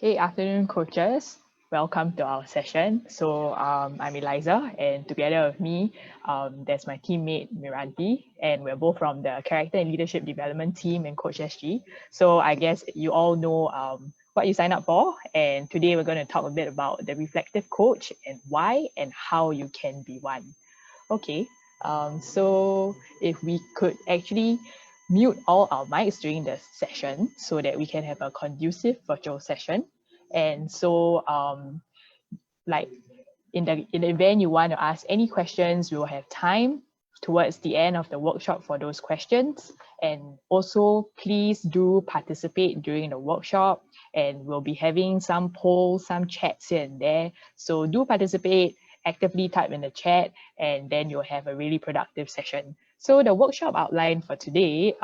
Okay, afternoon coaches. Welcome to our session. So I'm Eliza, and together with me, there's my teammate Miranti, and we're both from the Character and Leadership Development team in CoachSG. So I guess you all know what you signed up for, and today we're going to talk a bit about the reflective coach and why and how you can be one. Okay, so if we could actually mute all our mics during the session so that we can have a conducive virtual session. And so like in the event you want to ask any questions, we will have time towards the end of the workshop for those questions. And also please do participate during the workshop, and we'll be having some polls, some chats here and there. So do participate, actively type in the chat, and then you'll have a really productive session. So the workshop outline for today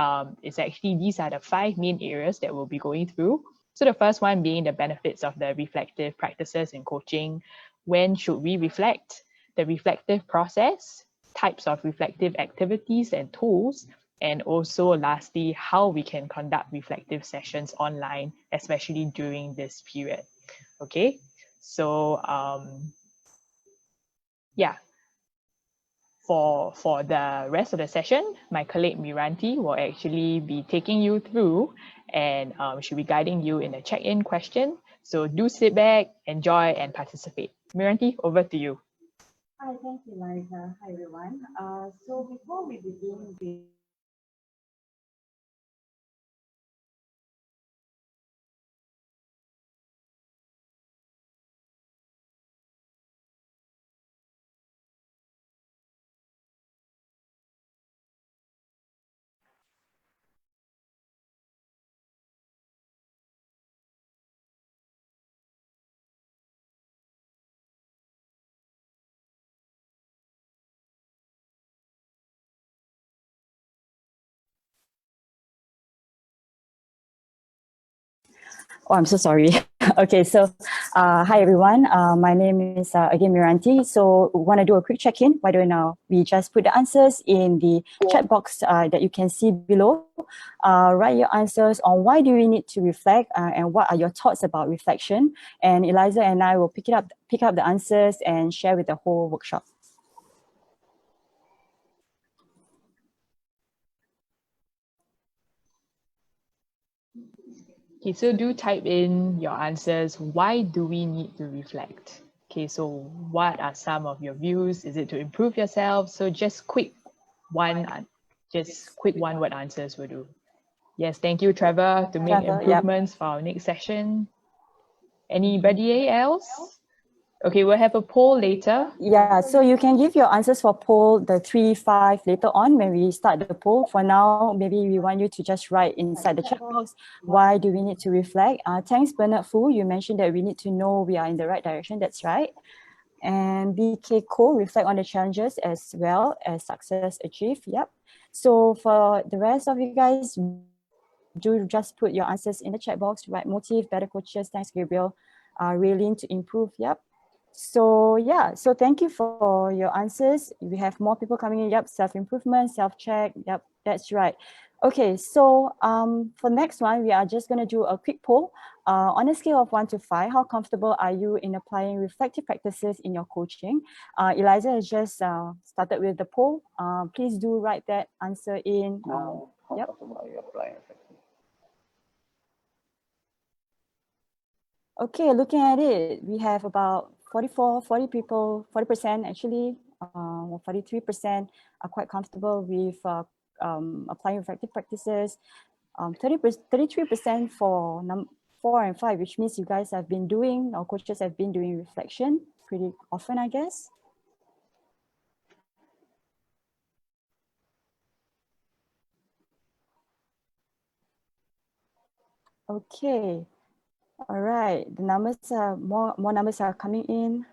is actually, these are the 5 main areas that we'll be going through. So the first one being the benefits of the reflective practices in coaching. When should we reflect? The reflective process, types of reflective activities and tools, and also lastly, how we can conduct reflective sessions online, especially during this period. Okay, so yeah, for the rest of the session, my colleague Miranti will actually be taking you through, and she'll be guiding you in the check-in question. So do sit back, enjoy, and participate. Miranti, over to you. Hi, thank you, Liza. Hi, everyone. So before we begin with Oh, I'm so sorry. Okay, so hi everyone. My name is again Miranti. So want to do a quick check-in. Why don't we just put the answers in the chat box that you can see below. Write your answers on why do we need to reflect and what are your thoughts about reflection. And Eliza and I will pick up the answers and share with the whole workshop. Okay, so do type in your answers. Why do we need to reflect? Okay, so what are some of your views? Is it to improve yourself? So just quick one word answers will do. Yes, thank you, Trevor, to make improvements for our next session. Anybody else? Okay, we'll have a poll later. Yeah, so you can give your answers for poll the 3, 5 later on when we start the poll. For now, maybe we want you to just write inside the chat box, why do we need to reflect? Thanks, Bernard Fu. You mentioned that we need to know we are in the right direction. That's right. And BK Co, reflect on the challenges as well as success achieved. Yep. So for the rest of you guys, do just put your answers in the chat box. Right motive, better coaches. Thanks, Gabriel. Raylene to improve. Yep. So yeah, so thank you for your answers. We have more people coming in. Yep, self-improvement, self-check. Yep, that's right. Okay, so for next one, we are just going to do a quick poll. On a scale of 1 to 5, how comfortable are you in applying reflective practices in your coaching? Eliza has just started with the poll. Please do write that answer in. Yep. Okay, looking at it, we have about 40 people, 40% actually, 43% are quite comfortable with applying reflective practices. 33% for 4 and 5, which means you guys have been doing, or coaches have been doing reflection pretty often, I guess. Okay. All right, the numbers are more numbers are coming in.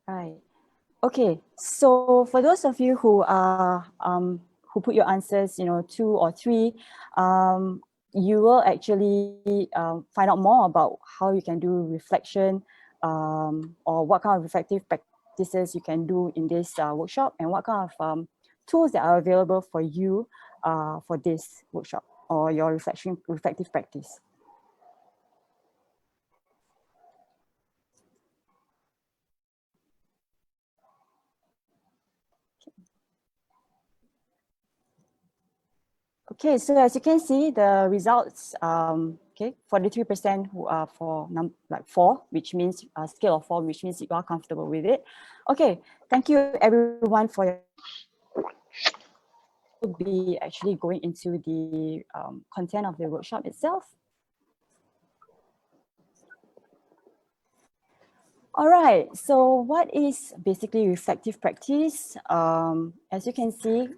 Right. Okay, so for those of you who are who put your answers, 2 or 3, you will actually find out more about how you can do reflection or what kind of reflective practices you can do in this workshop, and what kind of tools that are available for you for this workshop or your reflective practice. Okay, so as you can see, the results, okay, 43% who are for like 4, which means a scale of 4, which means you are comfortable with it. Okay, thank you everyone for your be actually going into the content of the workshop itself. All right, so what is basically reflective practice? As you can see,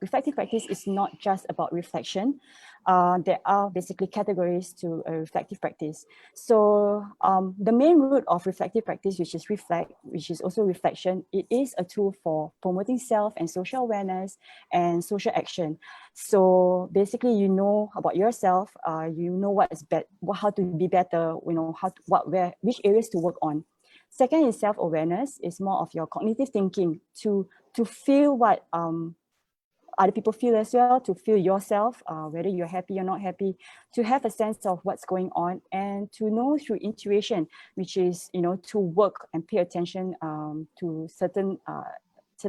reflective practice is not just about reflection. There are basically categories to a reflective practice. So the main root of reflective practice, which is reflect, which is also reflection, it is a tool for promoting self and social awareness and social action. So basically, you know about yourself, you know what is how to be better, you know how to, which areas to work on. Second is self-awareness. It's more of your cognitive thinking to feel what other people feel as well, to feel yourself, whether you're happy or not happy, to have a sense of what's going on, and to know through intuition, which is, you know, to work and pay attention to certain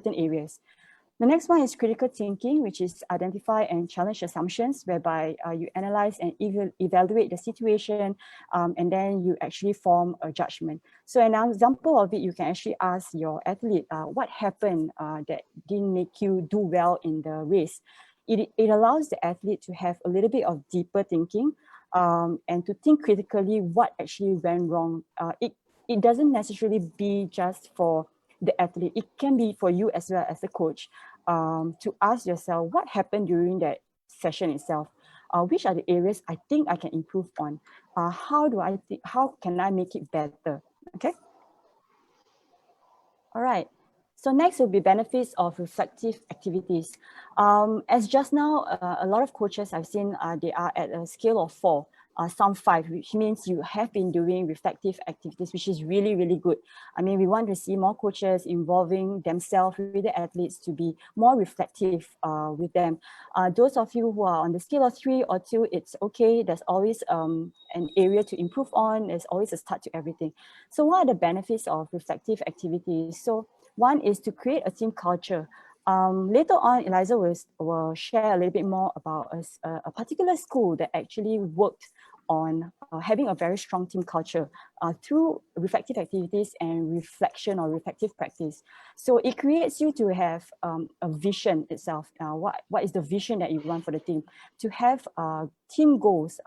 areas. The next one is critical thinking, which is identify and challenge assumptions, whereby you analyze and evaluate the situation, and then you actually form a judgment. So an example of it, you can actually ask your athlete, what happened that didn't make you do well in the race? It allows the athlete to have a little bit of deeper thinking and to think critically what actually went wrong. It doesn't necessarily be just for the athlete, it can be for you as well as a coach, to ask yourself what happened during that session itself. Which are the areas I think I can improve on? How can I make it better? Okay. All right. So next will be benefits of reflective activities. As just now, a lot of coaches I've seen, they are at a scale of 4. Some 5, which means you have been doing reflective activities, which is really, really good. I mean, we want to see more coaches involving themselves with the athletes to be more reflective with them. Those of you who are on the scale of 3 or 2, it's okay. There's always an area to improve on. There's always a start to everything. So what are the benefits of reflective activities? So one is to create a team culture. Later on, Eliza will share a little bit more about a particular school that actually worked on having a very strong team culture through reflective activities and reflection or reflective practice. So it creates you to have a vision itself. What is the vision that you want for the team? To have team goals,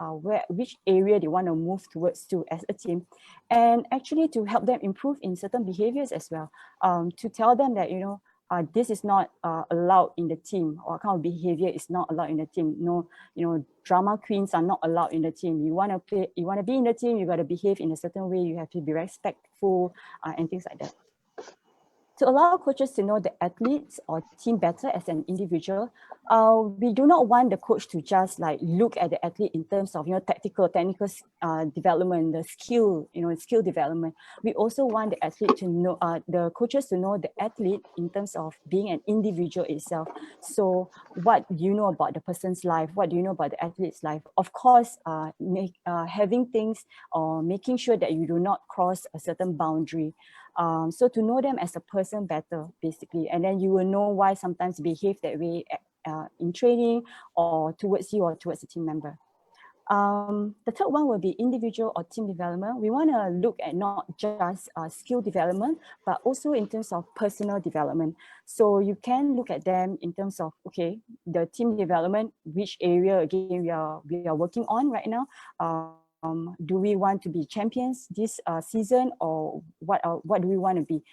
which area they want to move towards to as a team, and actually to help them improve in certain behaviors as well. To tell them that, you know, this is not allowed in the team, or kind of behavior is not allowed in the team. No, you know, drama queens are not allowed in the team. You want to be in the team, you got to behave in a certain way. You have to be respectful and things like that. To allow coaches to know the athletes or team better as an individual, we do not want the coach to just like look at the athlete in terms of, you know, technical development, the skill, you know, skill development. We also want the athlete to know, the coaches to know the athlete in terms of being an individual itself. So what do you know about the person's life? What do you know about the athlete's life? Of course, having things or making sure that you do not cross a certain boundary. So to know them as a person better, basically, and then you will know why sometimes behave that way in training or towards you or towards a team member. The third one will be individual or team development. We want to look at not just skill development, but also in terms of personal development. So you can look at them in terms of, okay, the team development, which area again we are working on right now. Do we want to be champions this season, or what do we want to be?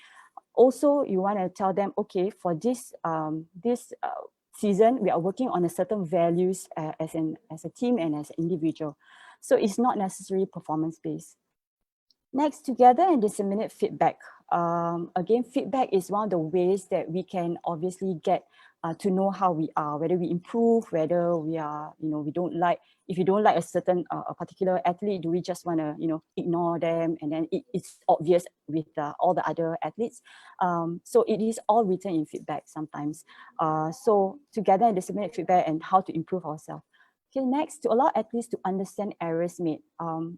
Also, you want to tell them, okay, for this season, we are working on a certain values as a team and as an individual. So it's not necessarily performance-based. Next, together and disseminate feedback. Again, feedback is one of the ways that we can obviously get to know how we are, whether we improve, whether we are, we don't like, if you don't like a certain, a particular athlete, do we just want to, ignore them? And then it's obvious with all the other athletes. So it is all written in feedback sometimes. So together disseminate feedback and how to improve ourselves. Okay, next, to allow athletes to understand errors made.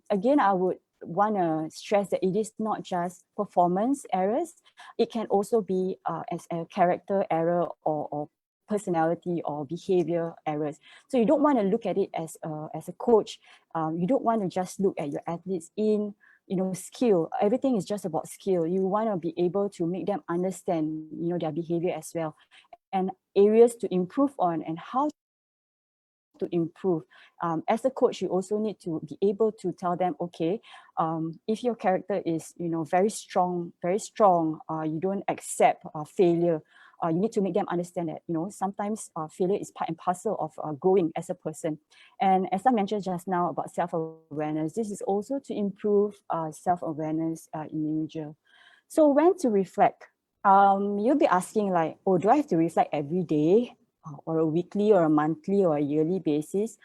Again, I would want to stress that it is not just performance errors. It can also be as a character error or personality or behavior errors. So you don't want to look at it as a coach. You don't want to just look at your athletes in skill. Everything is just about skill. You want to be able to make them understand their behavior as well, and areas to improve on and how to improve. As a coach, you also need to be able to tell them, okay, if your character is very strong, you don't accept failure. You need to make them understand that sometimes failure is part and parcel of growing as a person. And as I mentioned just now about self-awareness, this is also to improve self-awareness in individual. So when to reflect? You'll be asking like, oh, do I have to reflect every day, or a weekly or a monthly or a yearly basis?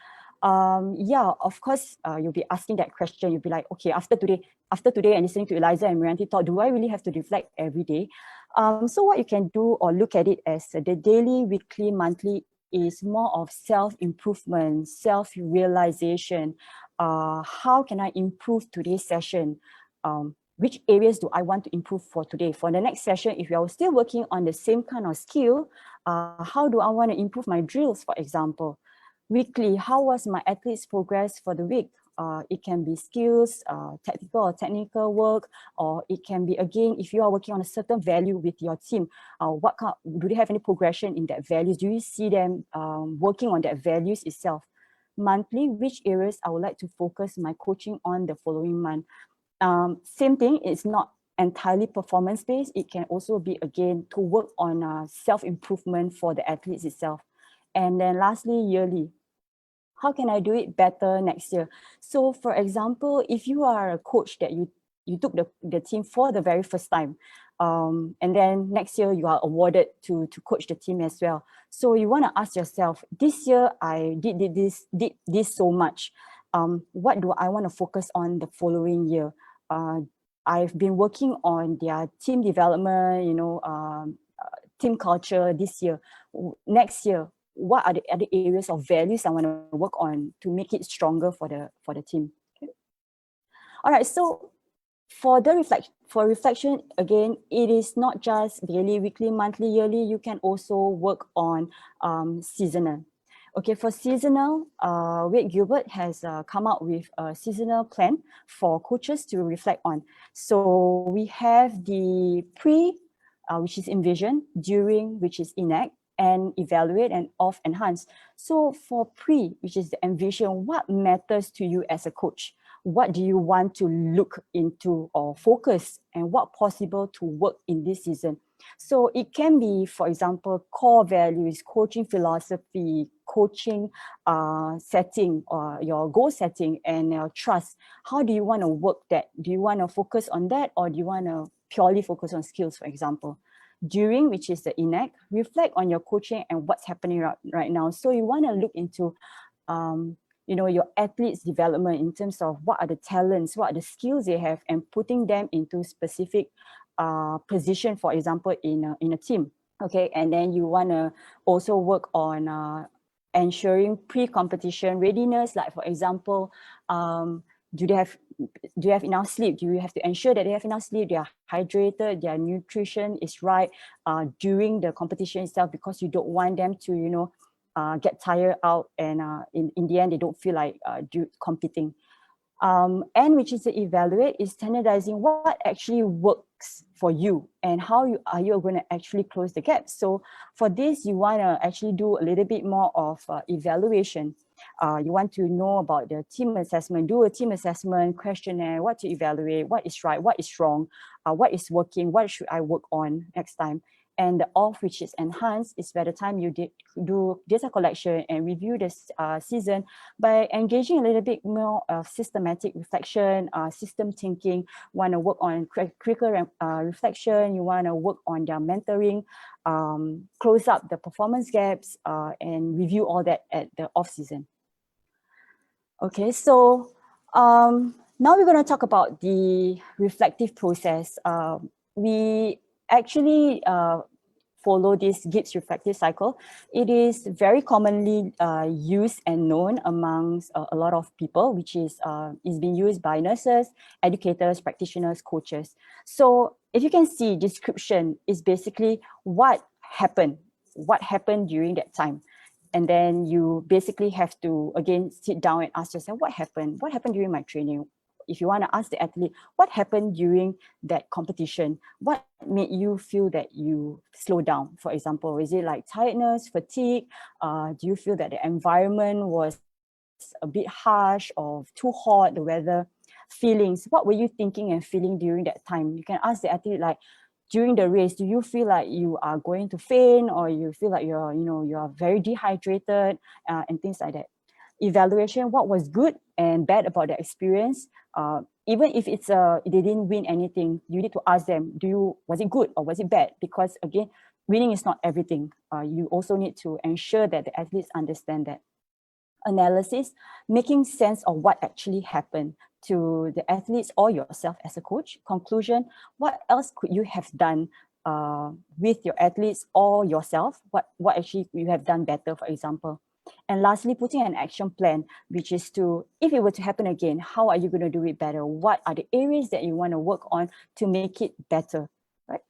Yeah, of course, you'll be asking that question. You'll be like, okay, after today and listening to Eliza and Miranti talk, do I really have to reflect every day? So what you can do or look at it as the daily, weekly, monthly is more of self-improvement, self-realization. How can I improve today's session? Which areas do I want to improve for today? For the next session, if you're still working on the same kind of skill, how do I want to improve my drills, for example? Weekly, how was my athlete's progress for the week? It can be skills, technical or technical work, or it can be, again, if you are working on a certain value with your team, do they have any progression in that values? Do you see them working on that values itself? Monthly, which areas I would like to focus my coaching on the following month? Same thing, it's not entirely performance-based. It can also be, again, to work on self-improvement for the athletes itself. And then lastly, yearly. How can I do it better next year? So for example, if you are a coach that you took the team for the very first time, and then next year you are awarded to coach the team as well. So you want to ask yourself, this year I did this so much. What do I want to focus on the following year? I've been working on their team development, team culture this year. Next year, what are the other areas of values I want to work on to make it stronger for the team? Okay. All right, so for reflection, again, it is not just daily, weekly, monthly, yearly. You can also work on seasonal. Okay, for seasonal, Wade Gilbert has come up with a seasonal plan for coaches to reflect on. So we have the pre, which is envision, during, which is enact, and evaluate, and off, enhance. So for pre, which is the envision, what matters to you as a coach? What do you want to look into or focus, and what possible to work in this season? So it can be, for example, core values, coaching philosophy, coaching setting, or your goal setting, and your trust. How do you want to work that? Do you want to focus on that, or do you want to purely focus on skills, for example? During, which is the enact, reflect on your coaching and what's happening right now. So you want to look into your athletes' development in terms of what are the talents, what are the skills they have, and putting them into specific position, for example, in a team. Okay, and then you want to also work on ensuring pre-competition readiness, like for example, do they have enough sleep? Do you have to ensure that they have enough sleep, they are hydrated, their nutrition is right during the competition itself, because you don't want them to get tired out, and in the end they don't feel like competing. And which is to evaluate, is standardizing what actually works for you, and how are you going to actually close the gap. So for this, you want to actually do a little bit more of evaluation. You want to know about the team assessment, do a team assessment questionnaire, what to evaluate, what is right, what is wrong, what is working, what should I work on next time. And the off, which is enhanced, is by the time you do data collection and review this season by engaging a little bit more of systematic reflection, system thinking, want to work on curricular reflection, you want to work on their mentoring, close up the performance gaps, and review all that at the off season. Okay, so now we're going to talk about the reflective process. We actually follow this Gibbs reflective cycle. It is very commonly used and known amongst a lot of people, which is being used by nurses, educators, practitioners, coaches. So if you can see, description is basically what happened during that time. And then you basically have to, again, sit down and ask yourself, what happened? What happened during my training? If you want to ask the athlete, what happened during that competition? What made you feel that you slowed down? For example, is it like tiredness, fatigue? Do you feel that the environment was a bit harsh or too hot, the weather? Feelings, what were you thinking and feeling during that time? You can ask the athlete, like, during the race, do you feel like you are going to faint, or you feel like you are very dehydrated, and things like that? Evaluation, what was good and bad about the experience? Even if it's they didn't win anything, you need to ask them, was it good or was it bad? Because again, winning is not everything. You also need to ensure that the athletes understand that. Analysis, making sense of what actually happened to the athletes or yourself as a coach. Conclusion, what else could you have done with your athletes or yourself? What actually you have done better, for example. And lastly, putting an action plan, which is to, if it were to happen again, how are you going to do it better? What are the areas that you want to work on to make it better, right?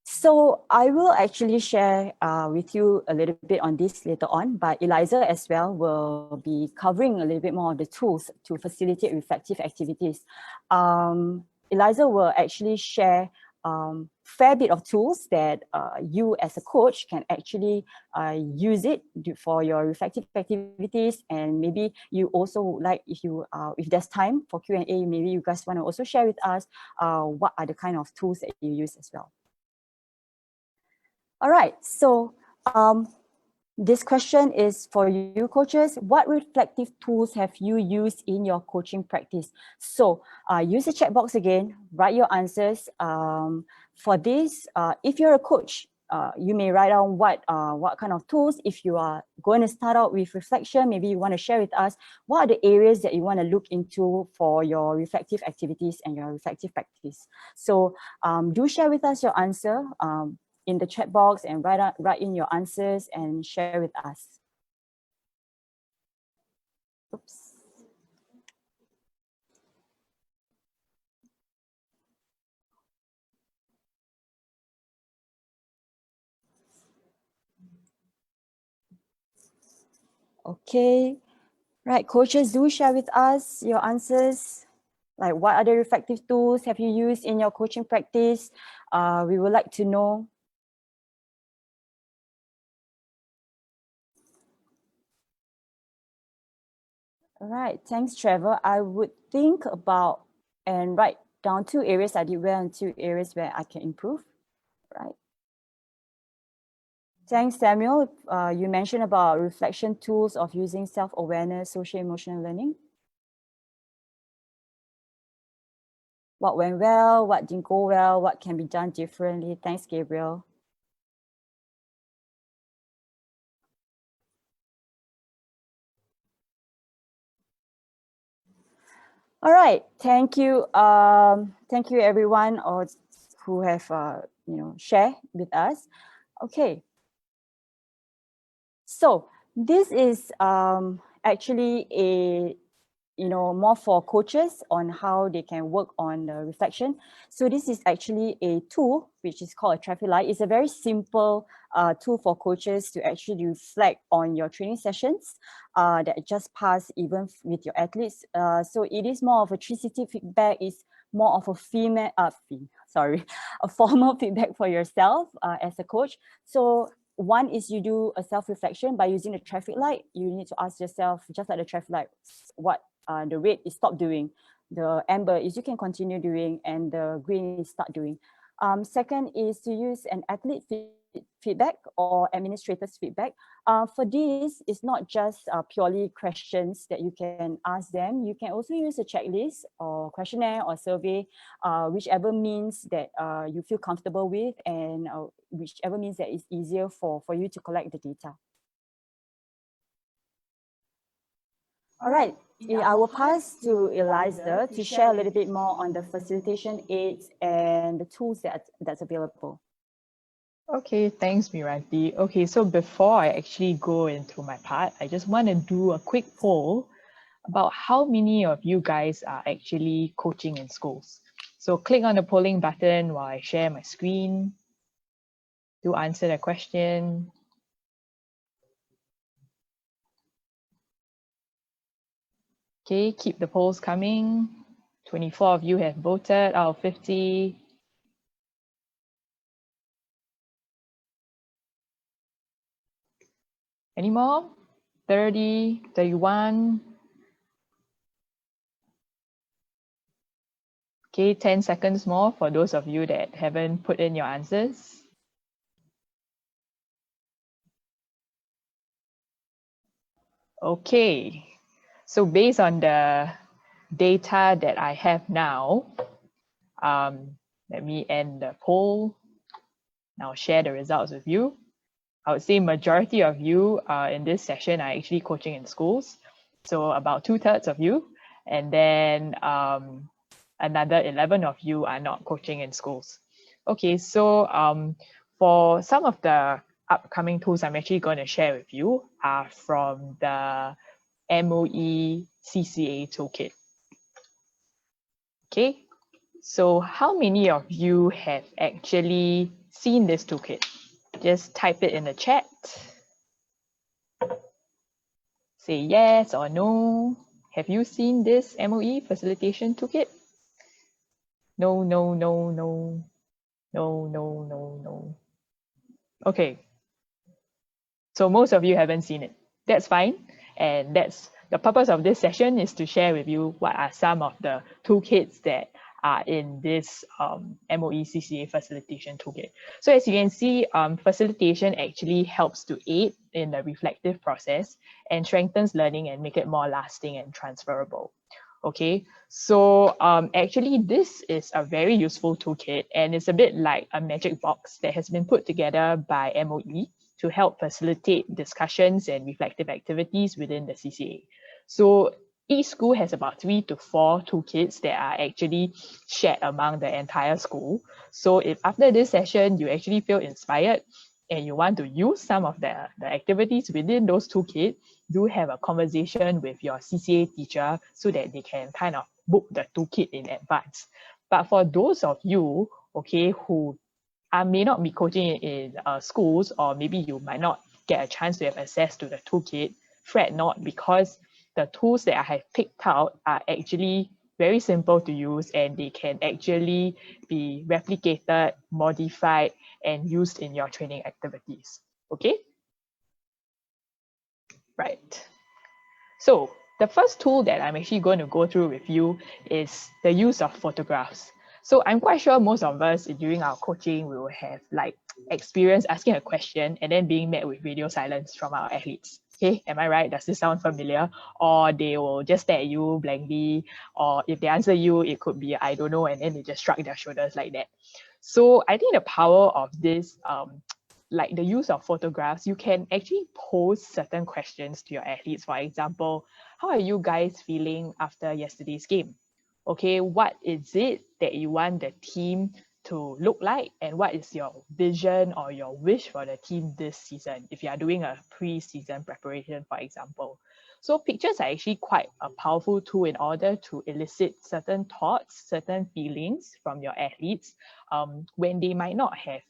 So I will actually share with you a little bit on this later on, but Eliza as well will be covering a little bit more of the tools to facilitate reflective activities. Eliza will actually share fair bit of tools that you as a coach can actually use it for your reflective activities. And maybe you also like, if there's time for Q&A, maybe you guys want to also share with us what are the kind of tools that you use as well. All right, so this question is for you coaches. What reflective tools have you used in your coaching practice? So use the chat box again, write your answers. For this, if you're a coach, you may write down what kind of tools. If you are going to start out with reflection, maybe you want to share with us what are the areas that you want to look into for your reflective activities and your reflective practice. So do share with us your answer in the chat box and write in your answers and share with us. Oops. Okay, right, coaches, do share with us your answers. Like, what other reflective tools have you used in your coaching practice? We would like to know. All right, thanks, Trevor. I would think about and write down 2 areas I did well and 2 areas where I can improve, right? Thanks, Samuel. You mentioned about reflection tools of using self-awareness, social emotional learning. What went well, what didn't go well, what can be done differently. Thanks, Gabriel. All right, thank you. Thank you everyone who have shared with us. Okay. So this is actually a more for coaches on how they can work on the reflection. So this is actually a tool which is called a traffic light. It's a very simple tool for coaches to actually reflect on your training sessions that just pass even with your athletes. So it is more of a 360 feedback. It's more of a a formal feedback for yourself as a coach. So one is you do a self-reflection by using the traffic light. You need to ask yourself, just like the traffic light, what the red is stop doing, the amber is you can continue doing, and the green is start doing. Second is to use an athlete feedback or administrator's feedback. For this, it's not just purely questions that you can ask them. You can also use a checklist or questionnaire or survey, whichever means that you feel comfortable with, and whichever means that is easier for you to collect the data. All right, I will pass to Eliza to share a little bit more on the facilitation aids and the tools that's available. Okay, thanks, Miranti. Okay, so before I actually go into my part, I just want to do a quick poll about how many of you guys are actually coaching in schools. So click on the polling button while I share my screen to answer the question. Okay, keep the polls coming. 24 of you have voted out of 50. Any more? 30, 31. Okay, 10 seconds more for those of you that haven't put in your answers. Okay, so based on the data that I have now, let me end the poll. I'll share the results with you. I would say majority of you in this session are actually coaching in schools. So about 2/3 of you, and then another 11 of you are not coaching in schools. Okay, so for some of the upcoming tools I'm actually going to share with you are from the MOE CCA Toolkit. Okay, so how many of you have actually seen this toolkit? Just type it in the chat. Say yes or no. Have you seen this MOE Facilitation Toolkit? No, no, no, no. No, no, no, no. Okay. So most of you haven't seen it. That's fine. And that's the purpose of this session, is to share with you what are some of the toolkits that are in this MOE CCA Facilitation Toolkit. So as you can see, facilitation actually helps to aid in the reflective process and strengthens learning and make it more lasting and transferable. Okay, so actually this is a very useful toolkit, and it's a bit like a magic box that has been put together by MOE to help facilitate discussions and reflective activities within the CCA. So each school has about 3 to 4 toolkits that are actually shared among the entire school. So if after this session you actually feel inspired and you want to use some of the activities within those toolkits, do have a conversation with your CCA teacher so that they can kind of book the toolkit in advance. But for those of you, okay, who may not be coaching in schools, or maybe you might not get a chance to have access to the toolkit, fret not, because the tools that I have picked out are actually very simple to use, and they can actually be replicated, modified, and used in your training activities. Okay? Right. So the first tool that I'm actually going to go through with you is the use of photographs. So I'm quite sure most of us during our coaching will have like experience asking a question and then being met with radio silence from our athletes. Okay, am I right? Does this sound familiar? Or they will just stare at you blankly, or if they answer you, it could be I don't know, and then they just shrug their shoulders like that. So I think the power of this like the use of photographs, you can actually pose certain questions to your athletes. For example, how are you guys feeling after yesterday's game? Okay, what is it that you want the team to look like, and what is your vision or your wish for the team this season if you are doing a pre-season preparation, for example? So pictures are actually quite a powerful tool in order to elicit certain thoughts, certain feelings from your athletes when they might not have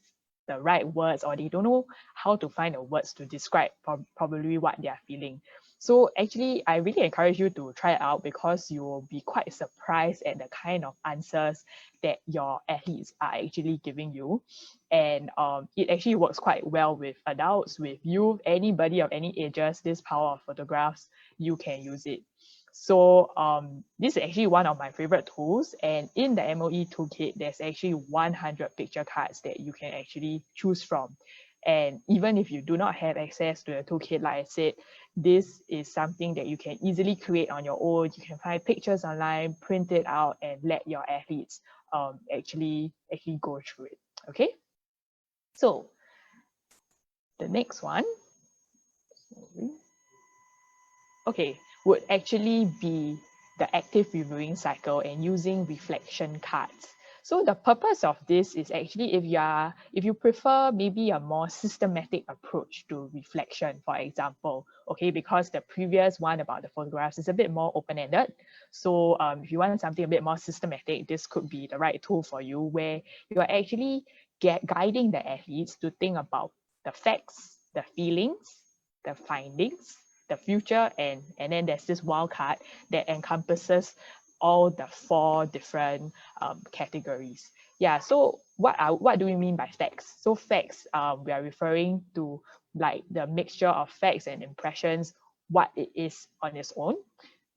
the right words, or they don't know how to find the words to describe probably what they are feeling. So actually, I really encourage you to try it out, because you will be quite surprised at the kind of answers that your athletes are actually giving you. And it actually works quite well with adults, with youth, anybody of any ages. This power of photographs, you can use it. So this is actually one of my favorite tools, and in the MOE toolkit, there's actually 100 picture cards that you can actually choose from. And even if you do not have access to the toolkit, like I said, this is something that you can easily create on your own. You can find pictures online, print it out, and let your athletes actually go through it. Okay. So the next one, okay, would actually be the active reviewing cycle and using reflection cards. So the purpose of this is actually if you prefer maybe a more systematic approach to reflection, for example, okay, because the previous one about the photographs is a bit more open-ended. So if you want something a bit more systematic, this could be the right tool for you, where you're actually guiding the athletes to think about the facts, the feelings, the findings, the future, and then there's this wild card that encompasses all the 4 different categories. Yeah, so what do we mean by facts? So facts, we are referring to like the mixture of facts and impressions, what it is on its own.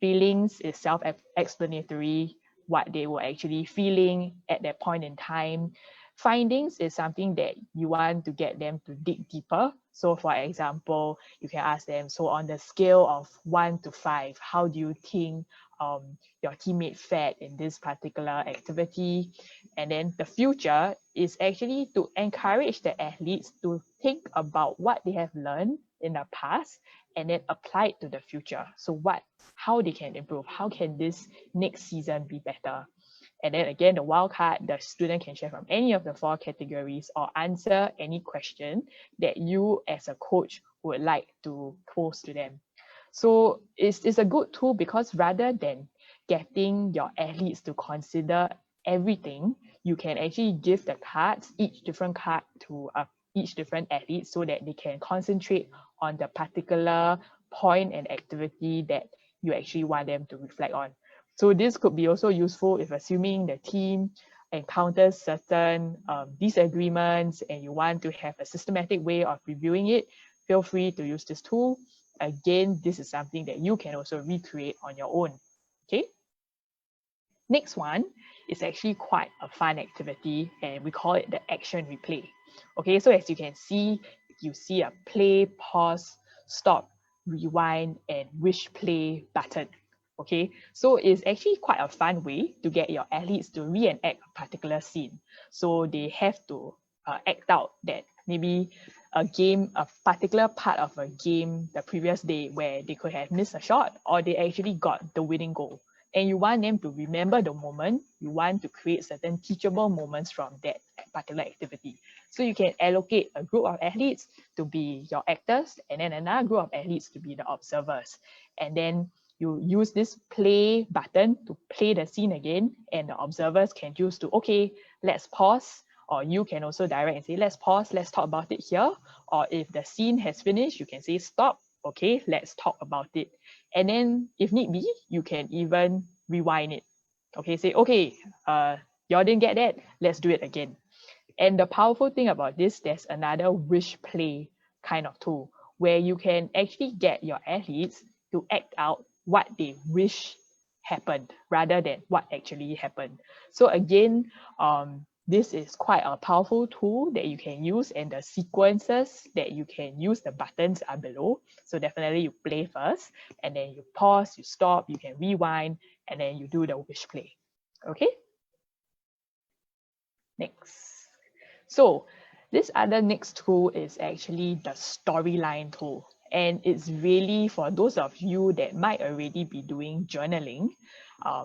Feelings is self-explanatory, what they were actually feeling at that point in time. Findings is something that you want to get them to dig deeper. So for example, you can ask them, so on the scale of 1 to 5, how do you think your teammate fared in this particular activity? And then the future is actually to encourage the athletes to think about what they have learned in the past and then apply it to the future. So how they can improve, how can this next season be better? And then again, the wildcard, the student can share from any of the 4 categories or answer any question that you as a coach would like to pose to them. So it's a good tool because rather than getting your athletes to consider everything, you can actually give the cards, each different card to each different athlete so that they can concentrate on the particular point and activity that you actually want them to reflect on. So this could be also useful if assuming the team encounters certain disagreements and you want to have a systematic way of reviewing it, feel free to use this tool. Again, this is something that you can also recreate on your own. Okay. Next one is actually quite a fun activity and we call it the action replay. Okay, so as you can see, you see a play, pause, stop, rewind, and wish play button. Okay, so it's actually quite a fun way to get your athletes to reenact a particular scene. So they have to act out that maybe a particular part of a game the previous day where they could have missed a shot or they actually got the winning goal. And you want them to remember the moment, you want to create certain teachable moments from that particular activity. So you can allocate a group of athletes to be your actors and then another group of athletes to be the observers. And then you use this play button to play the scene again, and the observers can choose to, okay, let's pause, or you can also direct and say, let's pause, let's talk about it here. Or if the scene has finished, you can say, stop, okay, let's talk about it. And then if need be, you can even rewind it. Okay, say, okay, y'all didn't get that, let's do it again. And the powerful thing about this, there's another wish play kind of tool where you can actually get your athletes to act out what they wish happened rather than what actually happened. So again, this is quite a powerful tool that you can use, and the sequences that you can use, the buttons are below. So definitely you play first, and then you pause, you stop, you can rewind, and then you do the wish play. Okay? Next. So this other next tool is actually the storyline tool. And it's really for those of you that might already be doing journaling,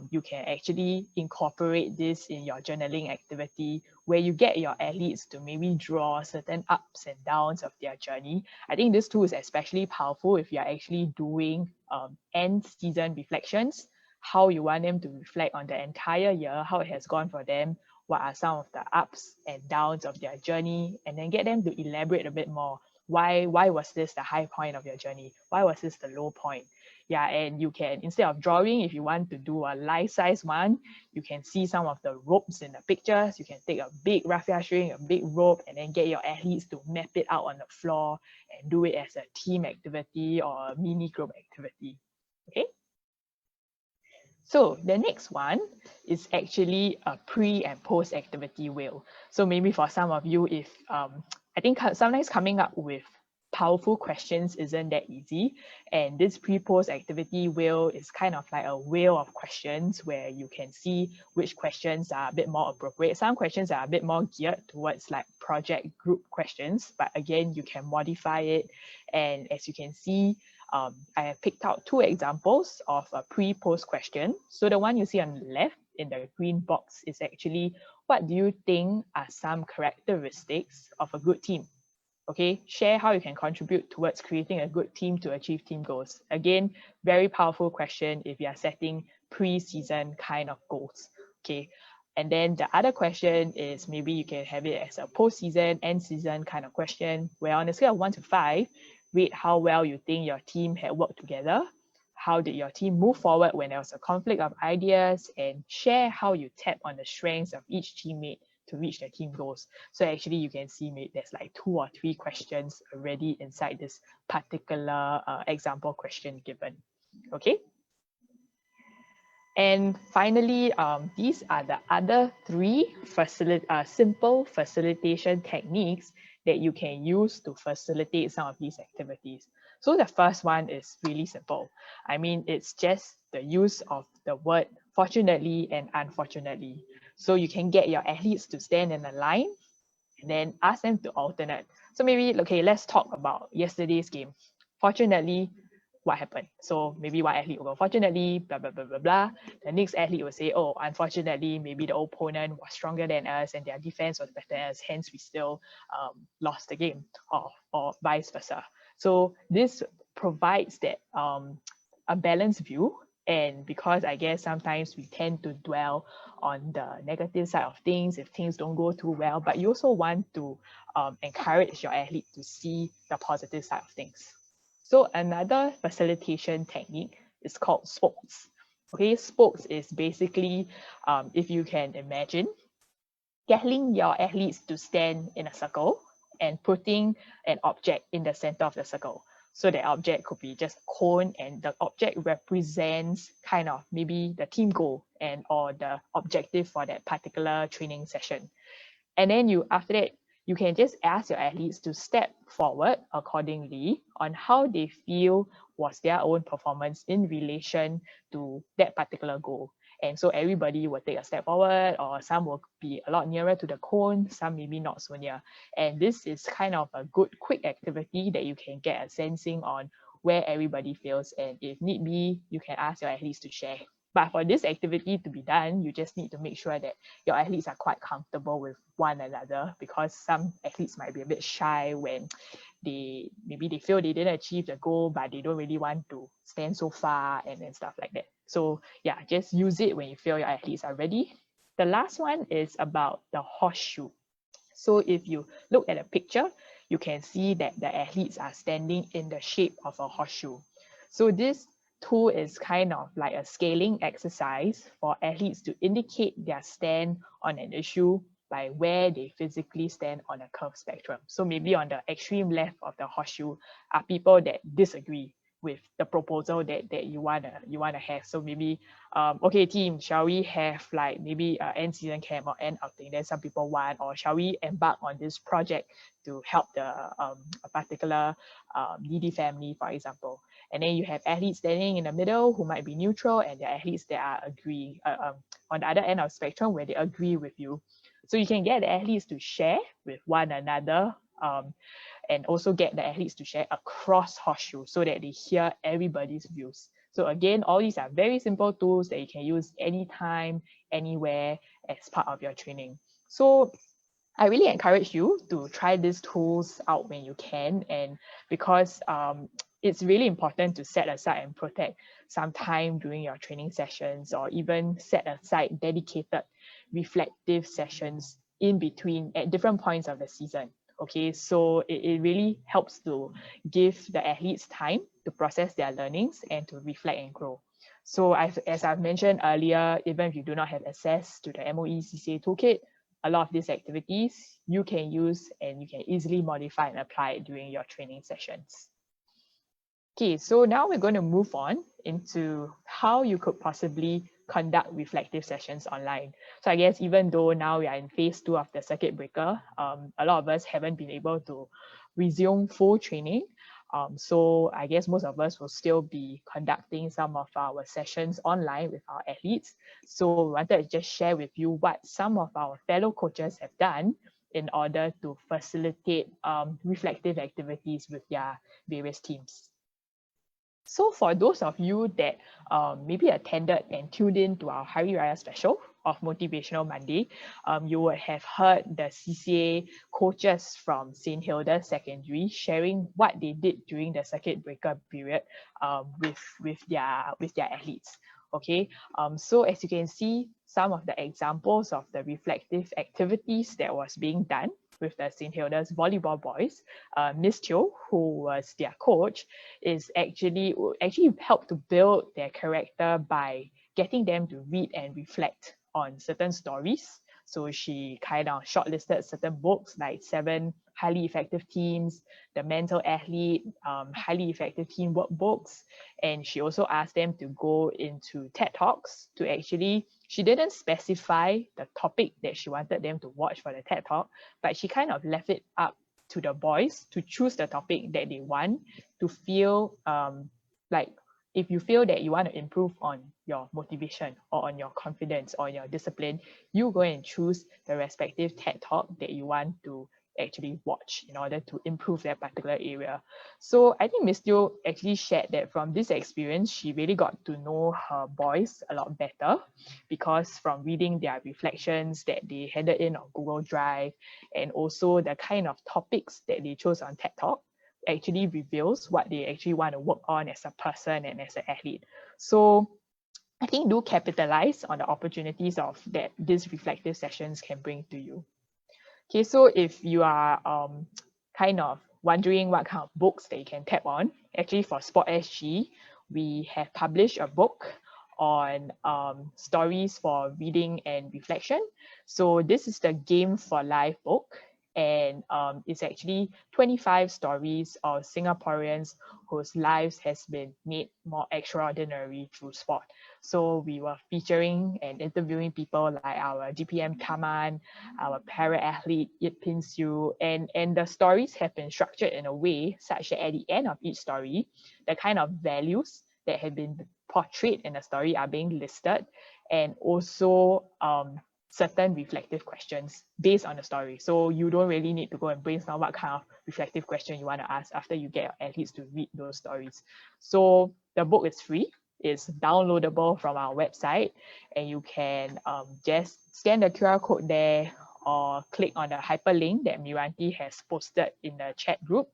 you can actually incorporate this in your journaling activity where you get your athletes to maybe draw certain ups and downs of their journey. I think this tool is especially powerful if you're actually doing end season reflections, how you want them to reflect on the entire year, how it has gone for them, what are some of the ups and downs of their journey, and then get them to elaborate a bit more. Why was this the high point of your journey? Why was this the low point? Yeah, and you can, instead of drawing, if you want to do a life-size one, you can see some of the ropes in the pictures. You can take a big raffia string, a big rope, and then get your athletes to map it out on the floor and do it as a team activity or a mini group activity. Okay? So the next one is actually a pre and post activity wheel. So maybe for some of you, if I think sometimes coming up with powerful questions isn't that easy. And this pre-post activity wheel is kind of like a wheel of questions where you can see which questions are a bit more appropriate. Some questions are a bit more geared towards like project group questions, but again, you can modify it. And as you can see, I have picked out two examples of a pre-post question. So the one you see on the left in the green box is actually, what do you think are some characteristics of a good team? Okay, share how you can contribute towards creating a good team to achieve team goals. Again, very powerful question if you are setting pre-season kind of goals. Okay, and then the other question is maybe you can have it as a post-season, end season kind of question, where on a scale of 1 to 5, rate how well you think your team had worked together. How did your team move forward when there was a conflict of ideas, and share how you tap on the strengths of each teammate to reach their team goals. So actually you can see there's like 2 or 3 questions already inside this particular example question given. Okay. And finally, these are the other 3 simple facilitation techniques that you can use to facilitate some of these activities. So the first one is really simple. I mean, it's just the use of the word fortunately and unfortunately. So you can get your athletes to stand in a line and then ask them to alternate. So maybe, okay, let's talk about yesterday's game. Fortunately, what happened? So maybe one athlete will go, fortunately, blah, blah, blah, blah, blah. The next athlete will say, oh, unfortunately, maybe the opponent was stronger than us and their defense was better than us, hence we still lost the game, or vice versa. So this provides that a balanced view. And because I guess sometimes we tend to dwell on the negative side of things if things don't go too well, but you also want to encourage your athlete to see the positive side of things. So another facilitation technique is called spokes. Okay, spokes is basically, if you can imagine, getting your athletes to stand in a circle and putting an object in the center of the circle. So the object could be just a cone, and the object represents kind of maybe the team goal and or the objective for that particular training session. And then after that, you can just ask your athletes to step forward accordingly on how they feel was their own performance in relation to that particular goal. And so everybody will take a step forward, or some will be a lot nearer to the cone, some maybe not so near. And this is kind of a good quick activity that you can get a sensing on where everybody feels. And if need be, you can ask your athletes to share. But for this activity to be done, you just need to make sure that your athletes are quite comfortable with one another, because some athletes might be a bit shy when maybe they feel they didn't achieve the goal, but they don't really want to stand so far and stuff like that. So yeah, just use it when you feel your athletes are ready. The last one is about the horseshoe. So if you look at a picture, you can see that the athletes are standing in the shape of a horseshoe. So this tool is kind of like a scaling exercise for athletes to indicate their stand on an issue by where they physically stand on a curve spectrum. So maybe on the extreme left of the horseshoe are people that disagree with the proposal that you wanna have. So maybe okay team, shall we have like maybe end season camp or end outing? Then some people want, or shall we embark on this project to help the a particular needy family, for example. And then you have athletes standing in the middle who might be neutral, and there are athletes that are on the other end of the spectrum where they agree with you. So you can get the athletes to share with one another, and also get the athletes to share across horseshoe so that they hear everybody's views. So again, all these are very simple tools that you can use anytime, anywhere as part of your training. So I really encourage you to try these tools out when you can, and because it's really important to set aside and protect some time during your training sessions, or even set aside dedicated reflective sessions in between at different points of the season. Okay, so it really helps to give the athletes time to process their learnings and to reflect and grow. So as I've mentioned earlier, even if you do not have access to the MOE CCA Toolkit, a lot of these activities you can use and you can easily modify and apply it during your training sessions. Okay, so now we're going to move on into how you could possibly conduct reflective sessions online. So I guess even though now we are in phase 2 of the circuit breaker, a lot of us haven't been able to resume full training. So I guess most of us will still be conducting some of our sessions online with our athletes. So we wanted to just share with you what some of our fellow coaches have done in order to facilitate reflective activities with their various teams. So for those of you that maybe attended and tuned in to our Hari Raya special of Motivational Monday, you would have heard the CCA coaches from St. Hilda Secondary sharing what they did during the circuit breaker period with their athletes. Okay, so as you can see, some of the examples of the reflective activities that was being done with the St. Hilda's volleyball boys, Miss Teo, who was their coach, is actually helped to build their character by getting them to read and reflect on certain stories. So she kind of shortlisted certain books like 7 Highly Effective Teams, The Mental Athlete, Highly Effective Team Workbooks, and she also asked them to go into TED Talks to actually, she didn't specify the topic that she wanted them to watch for the TED Talk, but she kind of left it up to the boys to choose the topic that they want to feel like if you feel that you want to improve on your motivation or on your confidence or your discipline, you go and choose the respective TED Talk that you want to actually watch in order to improve that particular area. So I think Miss Teo actually shared that from this experience, she really got to know her boys a lot better, because from reading their reflections that they handed in on Google Drive, and also the kind of topics that they chose on TED Talk, actually reveals what they actually want to work on as a person and as an athlete. So I think do capitalize on the opportunities of that these reflective sessions can bring to you. Okay, so if you are kind of wondering what kind of books that you can tap on, actually for CoachSG, we have published a book on stories for reading and reflection. So this is the Game for Life book, and it's actually 25 stories of Singaporeans whose lives has been made more extraordinary through sport. So we were featuring and interviewing people like our GPM Taman, our para-athlete Yip Pin Siu, and the stories have been structured in a way such that at the end of each story, the kind of values that have been portrayed in the story are being listed, and also certain reflective questions based on the story. So you don't really need to go and brainstorm what kind of reflective question you want to ask after you get your athletes to read those stories. So the book is free. It's downloadable from our website, and you can just scan the QR code there or click on the hyperlink that Miranti has posted in the chat group.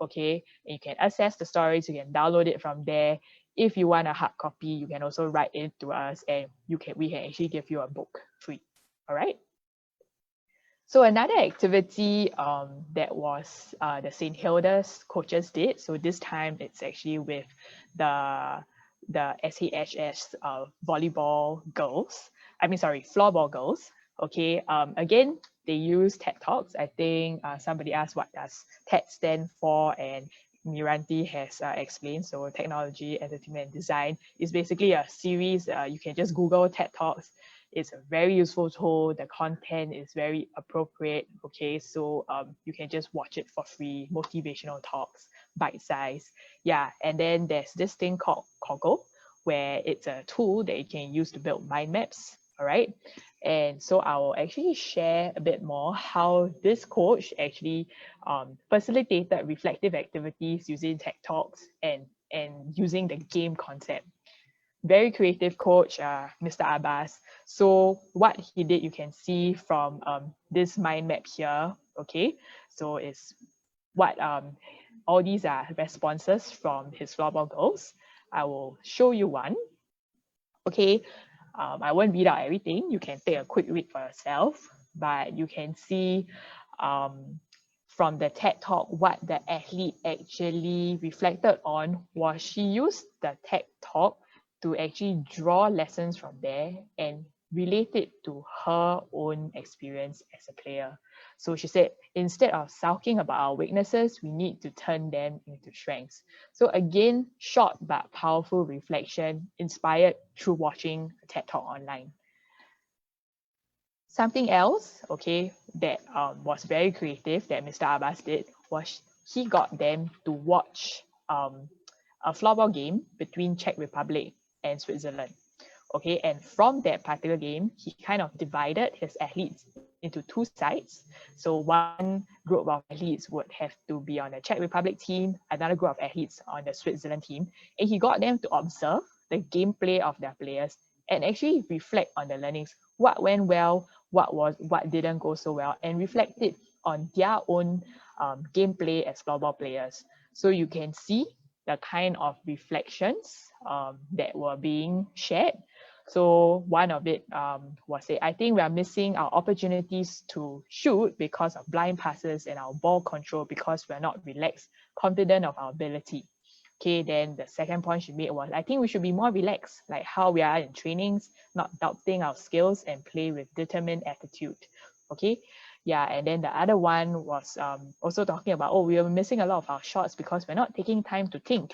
Okay, and you can access the stories, you can download it from there. If you want a hard copy, you can also write it to us, and we can actually give you a book free. All right. So another activity that was the St. Hilda's coaches did. So this time it's actually with the SHS volleyball girls. Floorball girls. Okay. Again, they use TED Talks. I think somebody asked what does TED stand for, and Miranti has explained. So technology, entertainment, and design is basically a series. You can just Google TED Talks. It's a very useful tool. The content is very appropriate. Okay, so you can just watch it for free. Motivational talks, bite size. Yeah, and then there's this thing called Coggle, where it's a tool that you can use to build mind maps. All right. And so I will actually share a bit more how this coach actually facilitated reflective activities using TED Talks and using the game concept. Very creative coach, Mr. Abbas. So what he did, you can see from this mind map here. Okay, so it's what all these are responses from his floorball girls. I will show you one. Okay, I won't read out everything. You can take a quick read for yourself, but you can see from the TED Talk what the athlete actually reflected on was she used the TED Talk to actually draw lessons from there and relate it to her own experience as a player. So she said, instead of sulking about our weaknesses, we need to turn them into strengths. So again, short but powerful reflection inspired through watching a TED Talk online. Something else, okay, that was very creative that Mr. Abbas did was he got them to watch a floorball game between Czech Republic and Switzerland. Okay, and from that particular game, he kind of divided his athletes into two sides. So one group of athletes would have to be on the Czech Republic team, another group of athletes on the Switzerland team, and he got them to observe the gameplay of their players and actually reflect on the learnings, what went well, what didn't go so well, and reflect it on their own gameplay as floorball players. So you can see the kind of reflections that were being shared. So one of it was I think we are missing our opportunities to shoot because of blind passes and our ball control because we're not relaxed, confident of our ability. Okay, then the second point she made was I think we should be more relaxed, like how we are in trainings, not doubting our skills and play with determined attitude. Okay, yeah, and then the other one was also talking about, oh, we are missing a lot of our shots because we're not taking time to think.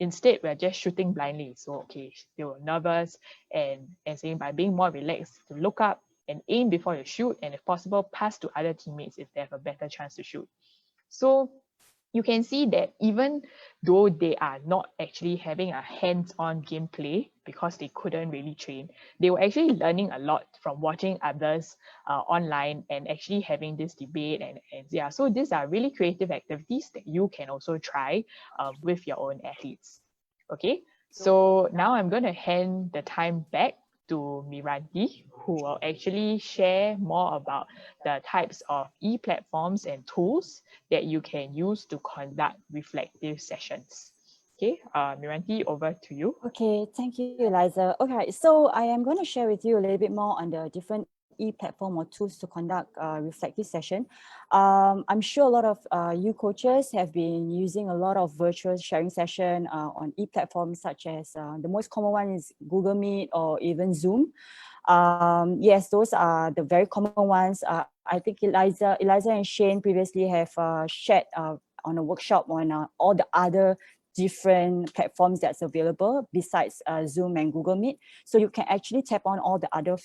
Instead, we're just shooting blindly. So, okay, they were nervous and saying by being more relaxed to look up and aim before you shoot, and if possible, pass to other teammates if they have a better chance to shoot. So you can see that even though they are not actually having a hands-on gameplay because they couldn't really train, they were actually learning a lot from watching others online and actually having this debate. And yeah, so these are really creative activities that you can also try with your own athletes. Okay, so now I'm going to hand the time back to Miranti, who will actually share more about the types of e-platforms and tools that you can use to conduct reflective sessions. Okay, Miranti, over to you. Okay, thank you, Eliza. Okay, so I am going to share with you a little bit more on the different e-platform or tools to conduct a reflective session. I'm sure a lot of you coaches have been using a lot of virtual sharing session on e-platforms such as the most common one is Google Meet or even Zoom. Yes, those are the very common ones. I think Eliza and Shane previously have shared on a workshop on all the other different platforms that's available besides Zoom and Google Meet. So you can actually tap on all the other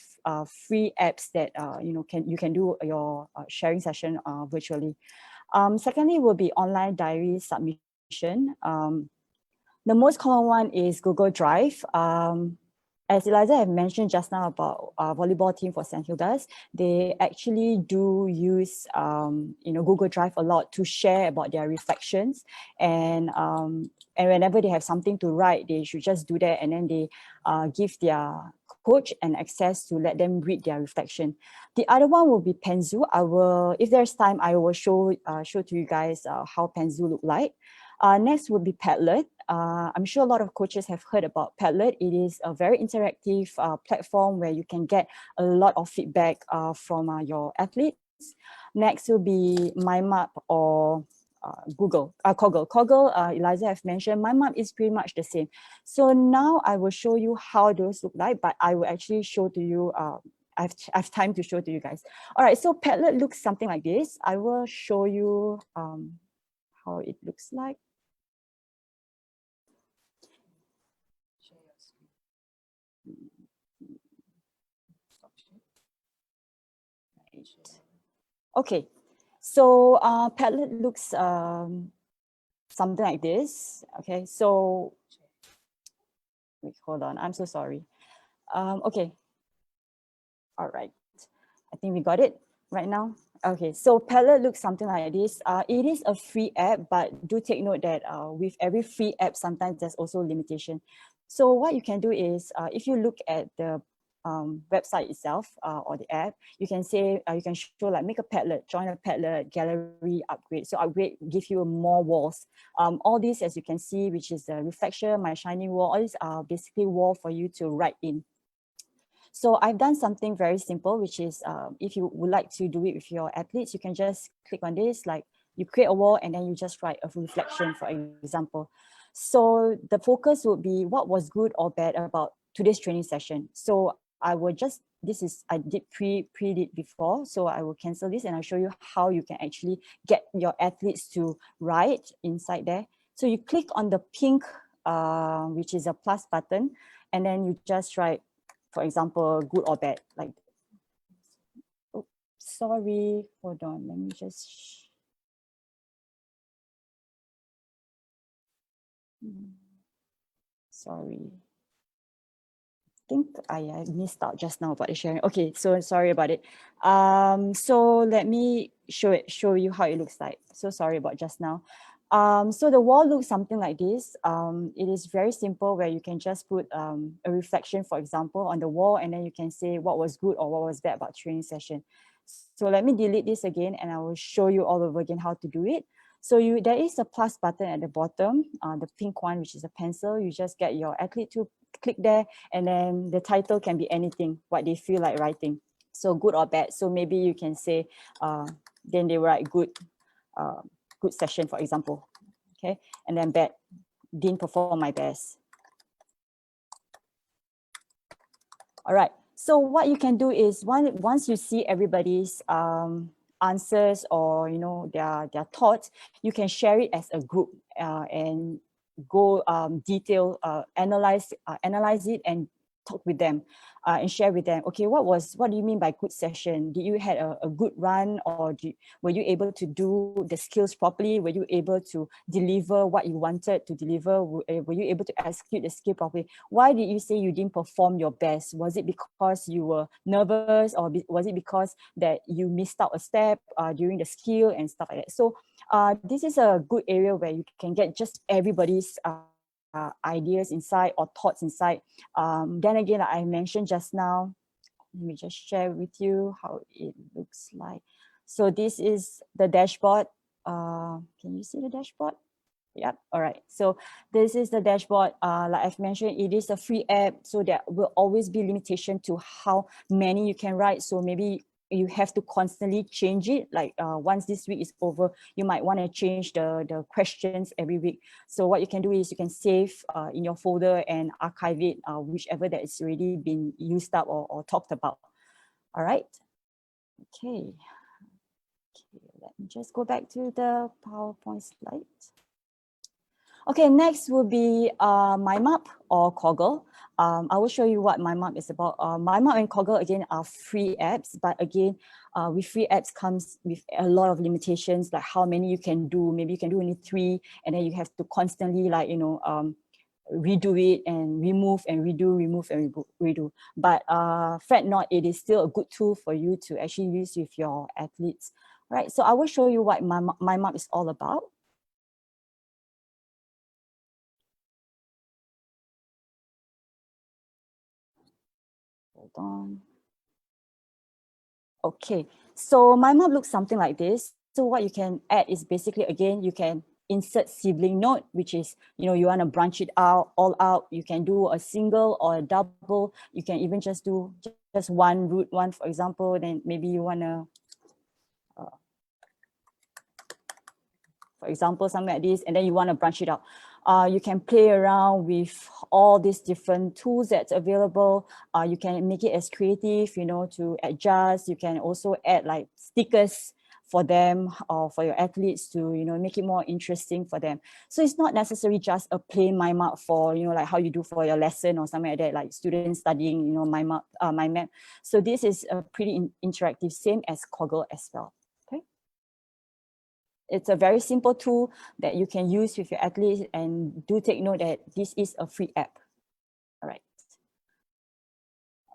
free apps that you can do your sharing session virtually. Secondly will be online diary submission. The most common one is Google Drive. As Eliza have mentioned just now about volleyball team for St. Hilda's, they actually do use Google Drive a lot to share about their reflections, and whenever they have something to write, they should just do that, and then they give their coach an access to let them read their reflection. The other one will be Penzu. If there's time, I will show to you guys how Penzu look like. Next would be Padlet. I'm sure a lot of coaches have heard about Padlet. It is a very interactive platform where you can get a lot of feedback from your athletes. Next will be MyMap or Coggle. Eliza have mentioned, MyMap is pretty much the same. So now I will show you how those look like, but I will actually show to you, I have time to show to you guys. All right, so Padlet looks something like this. I will show you how it looks like. Okay, so Padlet looks something like this. Okay, so wait, hold on, I'm so sorry. Okay, all right, I think we got it right now. Okay, so Padlet looks something like this. It is a free app, but do take note that with every free app, sometimes there's also limitation. So what you can do is, if you look at the website itself or the app, you can say, you can show like make a Padlet, join a Padlet, gallery, upgrade. So upgrade give you more walls. All these, as you can see, which is the reflection, my shining wall, all these are basically wall for you to write in. So I've done something very simple, which is if you would like to do it with your athletes, you can just click on this, like you create a wall and then you just write a reflection, for example. So the focus would be what was good or bad about today's training session. So I will just I did pre-read it before, so I will cancel this and I'll show you how you can actually get your athletes to write inside there. So you click on the pink, which is a plus button, and then you just write, for example, good or bad, like, oh, sorry, hold on, let me just, sorry. Think I missed out just now about the sharing. Okay, so sorry about it. So let me show you how it looks like. So sorry about just now. So the wall looks something like this. It is very simple, where you can just put a reflection, for example, on the wall, and then you can say what was good or what was bad about training session. So let me delete this again, and I will show you all over again how to do it. So there is a plus button at the bottom, the pink one, which is a pencil. You just get your athlete to click there, and then the title can be anything, what they feel like writing. So good or bad. So maybe you can say, then they write good, good session, for example. Okay, and then bad, didn't perform my best. All right. So what you can do is once you see everybody's answers or their thoughts, you can share it as a group and go detail analyze it and talk with them and share with them. Okay, what do you mean by good session? Did you had a good run, or were you able to do the skills properly? Were you able to deliver what you wanted to deliver? Were you able to execute the skill properly? Why did you say you didn't perform your best? Was it because you were nervous, or was it because that you missed out a step during the skill and stuff like that? So this is a good area where you can get just everybody's ideas inside or thoughts inside. Then again, I mentioned just now, let me just share with you how it looks like. So this is the dashboard. Can you see the dashboard? Yep. All right. So this is the dashboard. Like I've mentioned, it is a free app, so there will always be limitation to how many you can write. So maybe you have to constantly change it. Like once this week is over, you might want to change the questions every week. So what you can do is you can save in your folder and archive it, whichever that is already been used up or talked about. All right. Okay. Let me just go back to the PowerPoint slide. Okay, next will be MyMap or Coggle. I will show you what MyMap is about. MyMap and Coggle, again, are free apps, but again, with free apps comes with a lot of limitations, like how many you can do. Maybe you can do only 3, and then you have to constantly redo it and remove and redo, remove and redo. But fret not, it is still a good tool for you to actually use with your athletes. Right, so I will show you what MyMap is all about. Hold on. Okay, so MyMap looks something like this. So what you can add is basically, again, you can insert sibling note, which is, you want to branch it out, all out. You can do a single or a double. You can even just do just one root one, for example. Then maybe you want to, for example, something like this, and then you want to branch it out. You can play around with all these different tools that's available. You can make it as creative, to adjust. You can also add like stickers for them or for your athletes to, make it more interesting for them. So it's not necessarily just a plain MyMap for, like how you do for your lesson or something like that, like students studying, MyMap. So this is a pretty interactive, same as Coggle as well. It's a very simple tool that you can use with your athletes, and do take note that this is a free app. All right.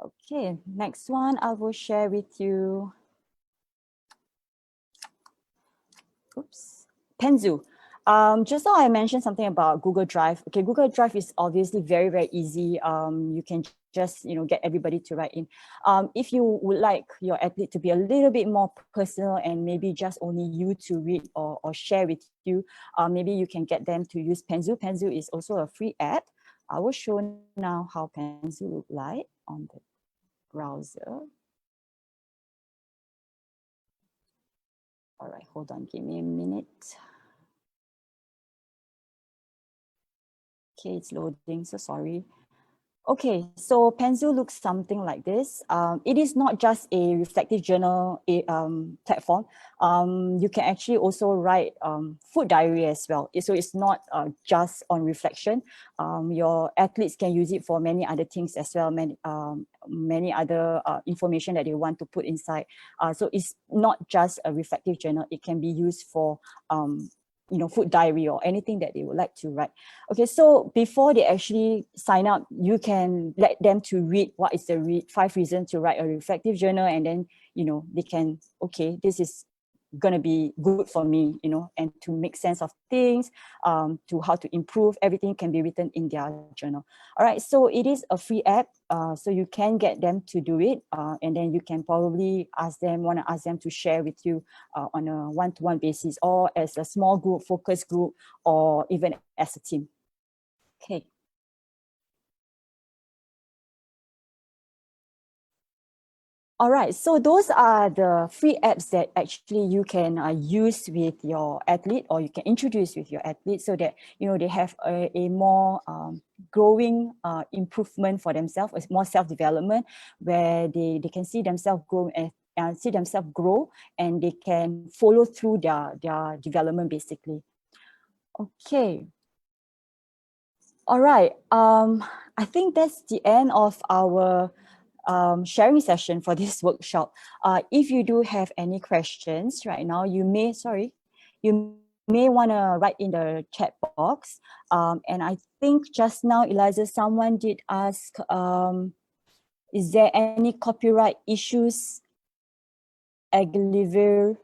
Okay, next one I will share with you. Oops, Penzu. Just now I mentioned something about Google Drive. Okay, Google Drive is obviously very, very easy. You can just get everybody to write in. If you would like your athlete to be a little bit more personal and maybe just only you to read or share with you, maybe you can get them to use Penzu. Penzu is also a free app. I will show now how Penzu look like on the browser. All right, hold on, give me a minute. Okay, it's loading, so sorry. Okay, so Penzo looks something like this. It is not just a reflective journal platform. You can actually also write food diary as well. So it's not just on reflection. Your athletes can use it for many other things as well, many other information that they want to put inside. So it's not just a reflective journal. It can be used for food diary or anything that they would like to write. Okay, so before they actually sign up, you can let them to read what is the 5 reasons to write a reflective journal, and then they can, okay, this is gonna be good for me, and to make sense of things, to how to improve, everything can be written in their journal. All right, so it is a free app, so you can get them to do it, and then you can probably ask them to share with you on a one-to-one basis, or as a small group, focus group, or even as a team. Okay. All right, so those are the free apps that actually you can use with your athlete, or you can introduce with your athlete, so that they have a more growing improvement for themselves, more self-development, where they can see themselves grow and they can follow through their development basically. Okay. All right. I think that's the end of our sharing session for this workshop. If you do have any questions right now, you may want to write in the chat box. And I think just now, Eliza, someone did ask, is there any copyright issues? Aguiliver,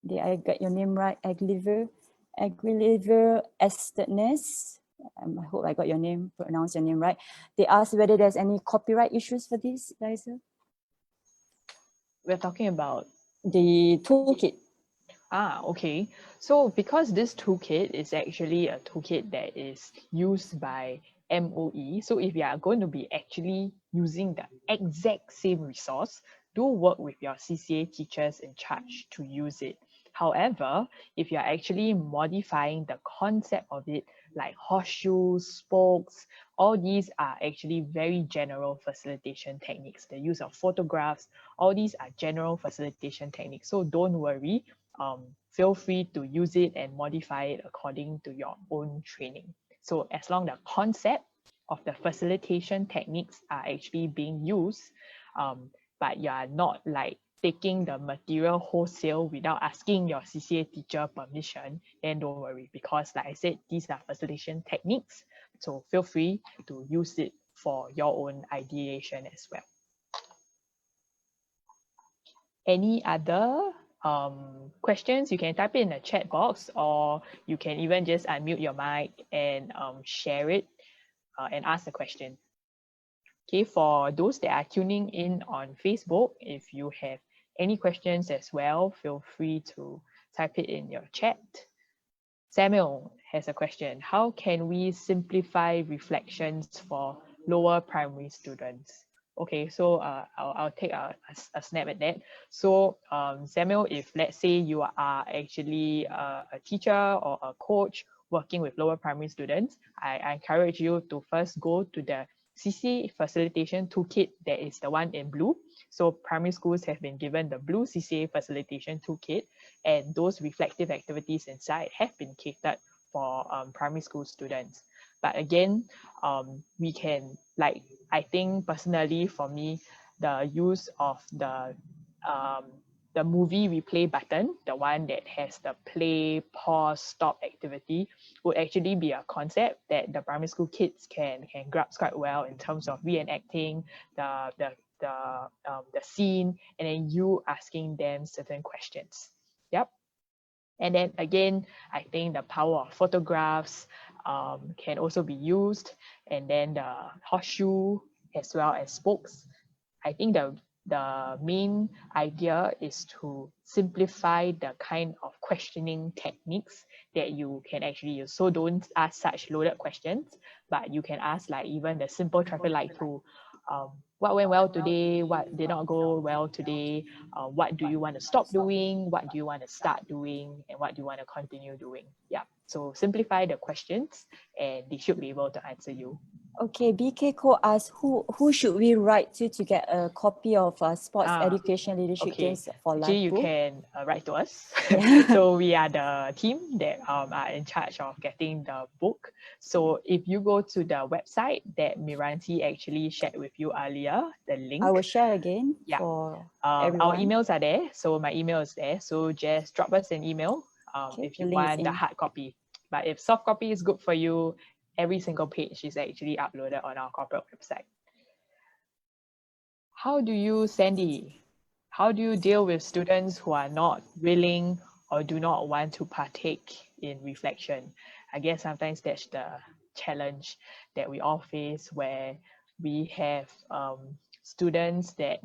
did I get your name right? Aguiliver Estenes. I hope I got pronounced your name right. They asked whether there's any copyright issues for this, Eliza. We're talking about the toolkit. Okay. So because this toolkit is actually a toolkit that is used by MOE, so if you are going to be actually using the exact same resource, do work with your CCA teachers in charge to use it. However, if you're actually modifying the concept of it, like horseshoes, spokes, all these are actually very general facilitation techniques. The use of photographs, all these are general facilitation techniques. So don't worry, feel free to use it and modify it according to your own training. So as long as the concept of the facilitation techniques are actually being used, but you are not like taking the material wholesale without asking your CCA teacher permission, then don't worry, because like I said, these are facilitation techniques. So feel free to use it for your own ideation as well. Any other questions? You can type it in the chat box, or you can even just unmute your mic and share it and ask the question. Okay, for those that are tuning in on Facebook, if you have any questions as well, feel free to type it in your chat. Samuel has a question. How can we simplify reflections for lower primary students? Okay, so I'll take a snap at that. So Samuel, if let's say you are actually a teacher or a coach working with lower primary students, I encourage you to first go to the CCA Facilitation Toolkit, that is the one in blue. So primary schools have been given the blue CCA Facilitation Toolkit, and those reflective activities inside have been catered for primary school students. But again, we can, like, I think personally for me, the use of the movie replay button, the one that has the play, pause, stop activity, would actually be a concept that the primary school kids can grasp quite well in terms of reenacting the scene, and then you asking them certain questions. Yep. And then again, I think the power of photographs can also be used, and then the horseshoe as well as spokes. I think the main idea is to simplify the kind of questioning techniques that you can actually use. So don't ask such loaded questions, but you can ask like even the simple traffic light tool. What went well today? What did not go well today? What do you want to stop doing? What do you want to start doing? And what do you want to continue doing? Yeah. So simplify the questions and they should be able to answer you. Okay, BK Co asks who should we write to get a copy of Sports Education Leadership Okay. Games for Actually, live you book? can write to us. Yeah. So we are the team that are in charge of getting the book. So if you go to the website that Miranti actually shared with you earlier, the link. I will share again Yeah. for Our everyone. emails are there. So my email is there. So just drop us an email Okay, if the you link is want the in. hard copy. But if soft copy is good for you, every single page is actually uploaded on our corporate website. How do you, Sandy, how do you deal with students who are not willing or do not want to partake in reflection? I guess sometimes that's the challenge that we all face, where we have students that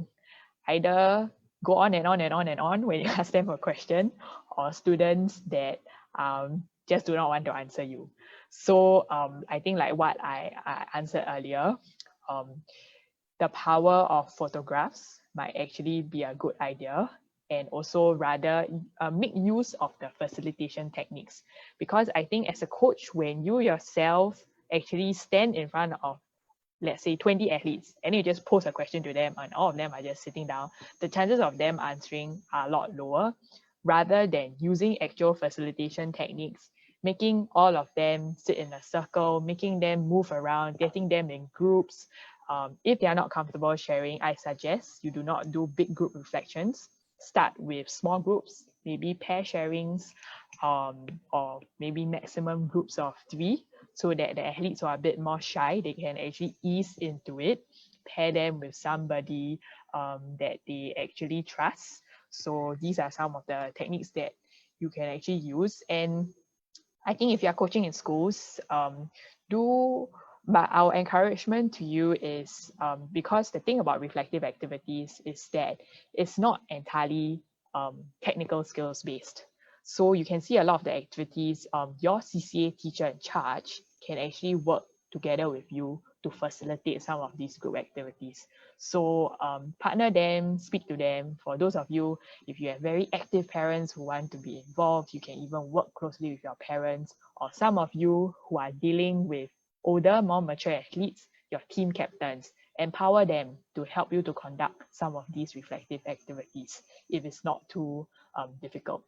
either go on and on and on and on when you ask them a question, or students that just do not want to answer you. So I think like what I answered earlier, the power of photographs might actually be a good idea, and also rather make use of the facilitation techniques. Because I think as a coach, when you yourself actually stand in front of, let's say, 20 athletes, and you just pose a question to them and all of them are just sitting down, the chances of them answering are a lot lower, rather than using actual facilitation techniques, making all of them sit in a circle, making them move around, getting them in groups. If they are not comfortable sharing, I suggest you do not do big group reflections. Start with small groups, maybe pair sharings, or maybe maximum groups of 3, so that the athletes who are a bit more shy, they can actually ease into it. Pair them with somebody that they actually trust. So these are some of the techniques that you can actually use. And I think if you're coaching in schools, but our encouragement to you is, because the thing about reflective activities is that it's not entirely technical skills based. So you can see a lot of the activities, your CCA teacher in charge can actually work together with you to facilitate some of these group activities. So partner them, speak to them. For those of you, if you have very active parents who want to be involved, you can even work closely with your parents, or some of you who are dealing with older, more mature athletes, your team captains, empower them to help you to conduct some of these reflective activities if it's not too difficult.